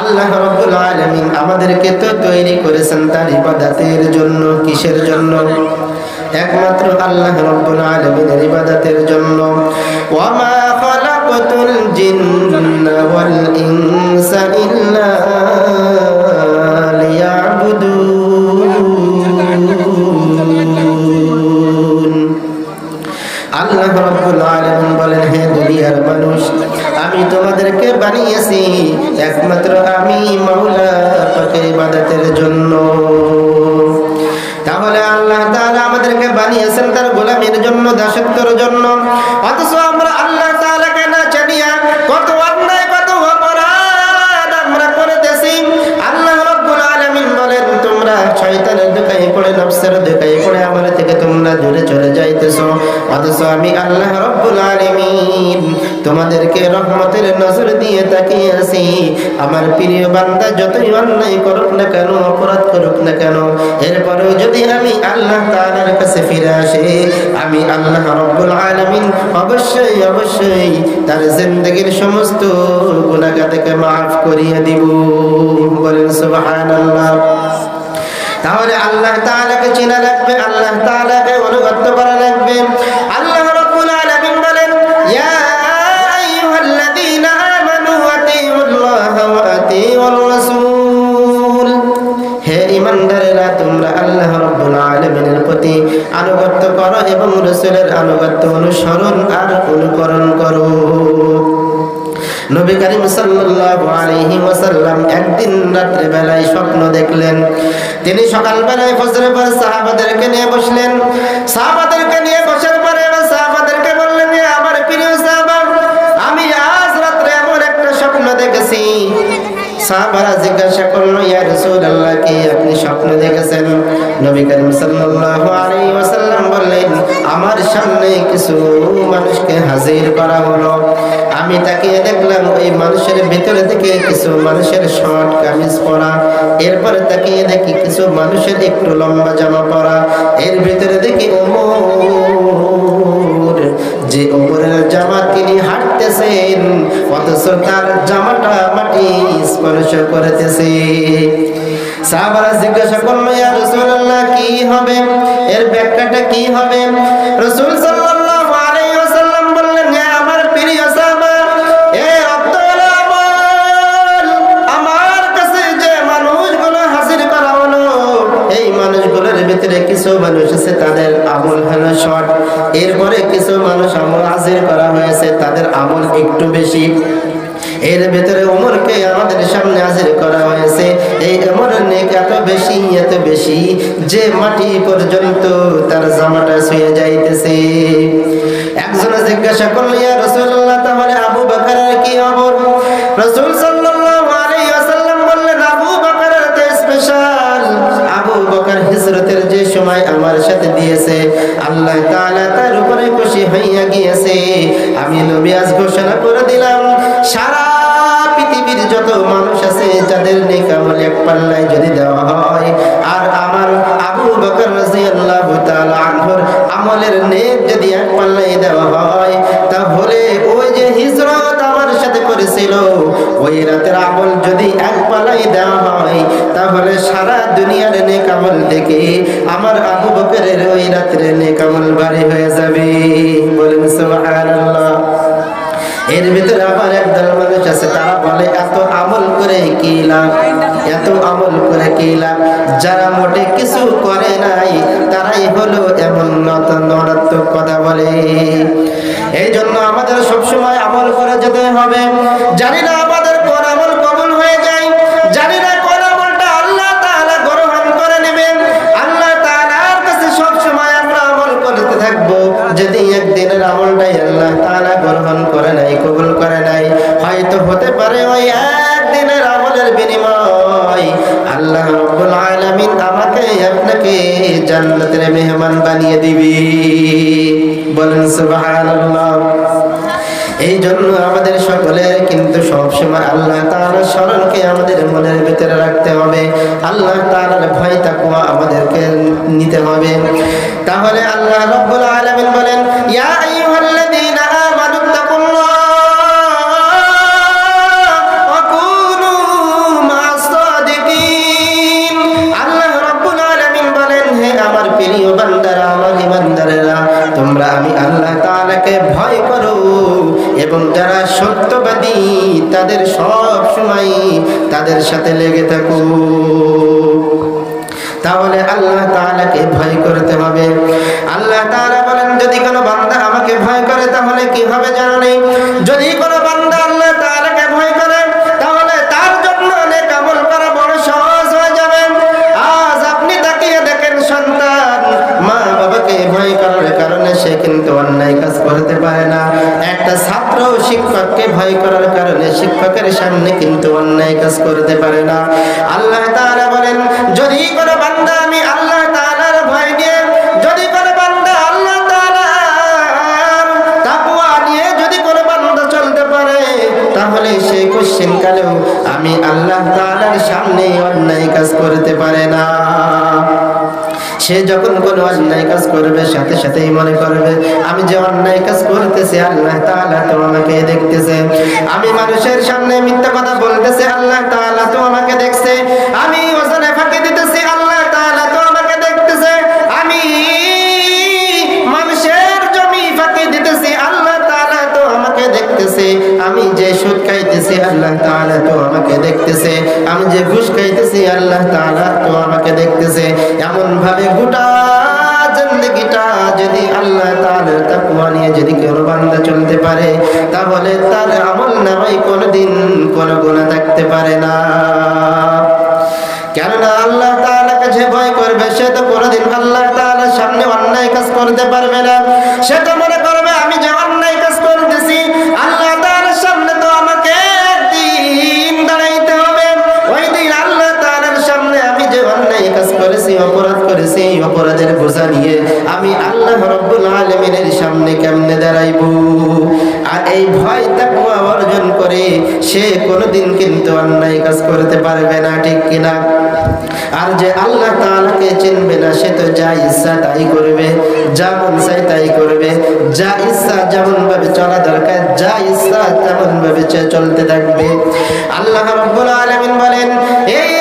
আল্লাহ রাব্বুল আলামিন আমাদেরকে তো তৈরি করেছেন তার ইবাদতের জন্য। কিসের জন্য? একমাত্র আল্লাহ রাব্বুল আলামিনের ইবাদতের জন্য। ওয়া মা খালাকাতুল জিন্না ওয়াল ইনসা ইল্লা লিয়াবুদুন। আল্লাহ রাব্বুল আলামিন বলেন, হে দুনিয়ার মানুষ, আমি তোমাদেরকে বানিয়েছি একমাত্র আমি মাওলা পাকের ইবাদতের জন্য। তাহলে আল্লাহ তাআলা আমাদেরকে বানিয়েছেন তার গোলামীর জন্য, দাসত্বের জন্য। অথচ আমরা আল্লাহ তাআলাকে না জানিয়া কত অন্যায়, কত অপরাধ আমরা করতেছি। আল্লাহ রাব্বুল আলামিন বলেন, তোমরা শয়তানের ধোঁকায় পড়ে, নফসের ধোঁকায় পড়ে আমার থেকে তোমরা দূরে চলে যাইতেছো। অথচ আমি আল্লাহ রাব্বুল আলামিন তোমাদেরকে রহমতের নজর দিয়ে তাকিয়ে আছি। আমার প্রিয় বান্দা যতই অন্যায় করুক না কেন, অপরাধ করুক না কেন, এরপরেও যদি আমি আল্লাহ তাআলার কাছে ফিরে আসে, আমি আল্লাহ রাব্বুল আলামিন অবশ্যই অবশ্যই তার জিন্দেগীর সমস্ত গুনাহকে মাফ করিয়ে দিব। বলেন সুবহানাল্লাহ। তাহলে আল্লাহ তাআলাকে চেনা লাগবে, আল্লাহ তাআলাকে অনুগত করা লাগবে। আল্লাহ রাব্বুল আলামিন বলেন, ইয়া আইয়ুহাল্লাযীনা আমানু আতিউল্লাহা ওয়া আতিউর রাসূল। হে ঈমানদারেরা, তোমরা আল্লাহ রাব্বুল আলামিনের প্রতি আনুগত্য করো এবং রাসূলের আনুগত্য অনুসরণ আর অনুকরণ করো। নবী করিম সাল্লাল্লাহু আলাইহি ওয়াসাল্লাম একদিন রাত্রে বেলায় স্বপ্ন দেখলেন। তিনি সকাল বেলায় ফজরের পর সাহাবাদেরকে নিয়ে বসলেন। সাহাবাদেরকে নিয়ে বসার পরে সাহাবাদেরকে বললেন, আমার প্রিয় সাহাবা, আমি আজ রাত্রে এমন একটা স্বপ্ন দেখেছি। সাহাবারা জিজ্ঞাসা করলো, ইয়া রাসূলুল্লাহ, কি আপনি স্বপ্ন দেখেছেন? নবী করিম সাল্লাল্লাহু আলাইহি ওয়াসাল্লাম বললেন, আমার সামনে কিছু মানুষকে হাজির করা হলো। আমি তাকিয়ে দেখলাম ওই মানুষের ভিতরে থেকে কিছু মানুষের শর্ট কামিজ পরা, এরপরে তাকিয়ে দেখি কিছু মানুষের একটু লম্বা জামা পরা, এর ভিতরে দেখি ওমর, যে ওমরের জামা তিনি হাঁটতেছেন অথচ তার জামাটা মাটি স্পর্শ করতেছে। সাহাবারা জিজ্ঞাসা করলো, ইয়া রাসূলুল্লাহ, কি হবে, এর ব্যাখ্যাটা কি হবে? রাসূল সাল্লাল্লাহু আলাইহি ওয়াসাল্লাম বললেন, হে আমার প্রিয় সাহাবা, আমার কাছে যে মানুষগুলো হাজির করা হলো, এই মানুষগুলোর ভিতরে কিছু মানুষ আছে তাদের আমল হলো শর্ট, এরপরে কিছু মানুষ আমল হাজির করা হয়েছে তাদের আমল একটু বেশি। এর ভিতরে ওমরকে আমাদের সামনে হাজির করা হয়েছে। এই ওমরের নেক এত বেশি যে মাটি পর্যন্ত তার জামাটা ছুঁয়ে যাইতেছে। একজন জিজ্ঞাসা করল, ইয়া রাসূলুল্লাহ, তাহলে আবু বকরের কি খবর? রাসূল সাল্লাল্লাহু আলাইহি ওয়াসাল্লাম বললেন, আবু বকরের তো স্পেশাল। আবু বকর হিজরতের যে সময় আমার সাথে দিয়েছে, আল্লাহ তাআলা তার উপরে খুশি হইয়া গিয়েছে। আমি নবী আজ ঘোষণা করে দিলাম, সারা পৃথিবীর যত মানুষ আছে যাদের নেক আমল এক পাল্লায় যদি দেওয়া হয়, আর আমার আবু বকর রাদিয়াল্লাহু তাআলা আনহুর আমলের নেক যদি এক পাল্লায় দেওয়া হয়, তাহলে ওই যে হিজরত আমার সাথে করেছিল ওই রাতের আমল যদি এক পাল্লায় দেওয়া হয়, তাহলে সারা দুনিয়ার নেক আমল থেকে আমার আবু বকরের ওই রাতের নেক আমল ভারী হয়ে যাবে। বলেন সুবহানাল্লাহ। এর ভিতরে আবার একদল মানুষ আছে, তারা বলে এত আমল করে কি লাভ, এত আমল করে কি লাভ। যারা মোটে কিছু করে নাই তারাই হলো এমন নরাত্মক কথা বলে। এই জন্য আমাদের সবসময় আমল করে যেতে হবে। জানি না আমাদের কোন আমল কবুল হয়ে যায়, জানি না কোন আমলটা আল্লাহ তাআলা গ্রহণ করে নেবেন। আল্লাহ তাআলার কাছে সবসময় আমরা আমল করতে থাকবো। যদি একদিনের আমলটাই আল্লাহ তাআলা গ্রহণ করে নাই, কবুল করে নাই, হয়তো হতে পারে ওই একদিনের আমলের বিনিময় আল্লাহ রাব্বুল আলামিন আমাকে আপনাকে জান্নাতের মেহমান বানিয়ে দিবে। বলেন সুবহানাল্লাহ। এই জন্য আমাদের সকলের কিন্তু সবসময় আল্লাহ তাআলার স্মরণকে আমাদের মনের ভিতরে রাখতে হবে। আল্লাহ তাআলার ভয় তাকওয়া আমাদেরকে নিতে হবে। তাহলে আল্লাহ রাব্বুল আলামিন বলেন, ইয়া আইয়ুহাল্লাযীনা আমানুত্তাকুল্লাহ ওয়া কুনু সব সময় তাদের সাথে লেগে থাকুক। তাহলে আল্লাহ তাআলাকে ভয় করতে হবে। আল্লাহ তাআলা বলেন, যদি কোনো বান্দা আমাকে ভয় করে তাহলে কি হবে জানো নেই? যদি কোনো বান্দা আল্লাহ তাআলাকে ভয় করে তাহলে তার জন্য অনেক আমল করা বড় সহজ হয়ে যাবে। আজ আপনি তাকিয়ে দেখেন, সন্তান মা বাবাকে ভয় করার কারণে সে কিন্তু অন্যায় কাজ করতে পারে না। একটা ছাত্র শিক্ষককে ভয় করার কারণে শিক্ষকের সামনে কিন্তু অন্যায় কাজ করতে পারে না। আল্লাহ তাআলা বলেন, যদি কোনো বান্দা আমি আল্লাহ তাআলার ভয় নিয়ে, যদি কোনো বান্দা আল্লাহ তাআলার তাকওয়া নিয়ে যদি কোনো বান্দা চলতে পারে তাহলে সে কোশ্চেন কালেও আমি আল্লাহ তাআলার সামনে অন্যায় কাজ করতে পারে না। সে যখন কোনো অন্যায় কাজ করবে সাথে সাথেই মনে করবে, আমি যে অন্যায় কাজ করতেছি আল্লাহ তাআলা তো আমাকে দেখতেছে। আমি মানুষের সামনে মিথ্যা কথা বলতেছি আল্লাহ তাআলা তো আমাকে দেখছে। আমি ওজনে ফাঁকি দিতেছি আল্লাহ তাআলা তো আমাকে দেখতেছে। আমি মানুষের জমি ফাঁকি দিতেছি আল্লাহ তাআলা তো আমাকে দেখতেছে। আমি যে সুদ খাইতেছি আল্লাহ তাআলা তো আমাকে দেখতেছে। আমি যে ঘুষ খাইতেছি আল্লাহ তাআলা তো আমাকে দেখতেছে। এমন ভাবে গোটা জিন্দেগিটা যদি আল্লাহ তাআলার তাকওয়া নিয়ে যদি কেউ বান্দা চলতে পারে তাহলে তার আমলনামায় কোনোদিন কোনো গুনাহ থাকতে পারে না। কেননা আল্লাহ তাআলাকে যে ভয় করবে সে তো কোনোদিন আল্লাহ তাআলার সামনে অন্যায় কাজ করতে পারবে না। সে তো মনে করবে, আমি যে অন্যায় কাজ করতেছি আল্লাহ তাআলার সামনে তো আমাকে একদিন দাঁড়াইতে হবে। ওই দিন আল্লাহ তাআলার সামনে আমি যে অন্যায় কাজ করেছি, অপরাধ করেছি, এই অপরাধের বোঝা নিয়ে আমি আল্লাহ রাব্বুল আলামিনের সামনে কেমনে দাঁড়াইবো? আর এই ভয় তাকওয়া অর্জন করে সে কোনোদিন কিন্তু অন্যায় কাজ করতে পারবে না, ঠিক কিনা? আর যে আল্লাহ তাআলাকে চিনবে না সে তো যা ইচ্ছা তাই করবে, যা মন চায় তাই করবে, যা ইচ্ছা যেমন ভাবে চলা দরকার যা ইচ্ছা তেমন ভাবে চলতে থাকবে। আল্লাহ রাব্বুল আলামিন বলেন, এই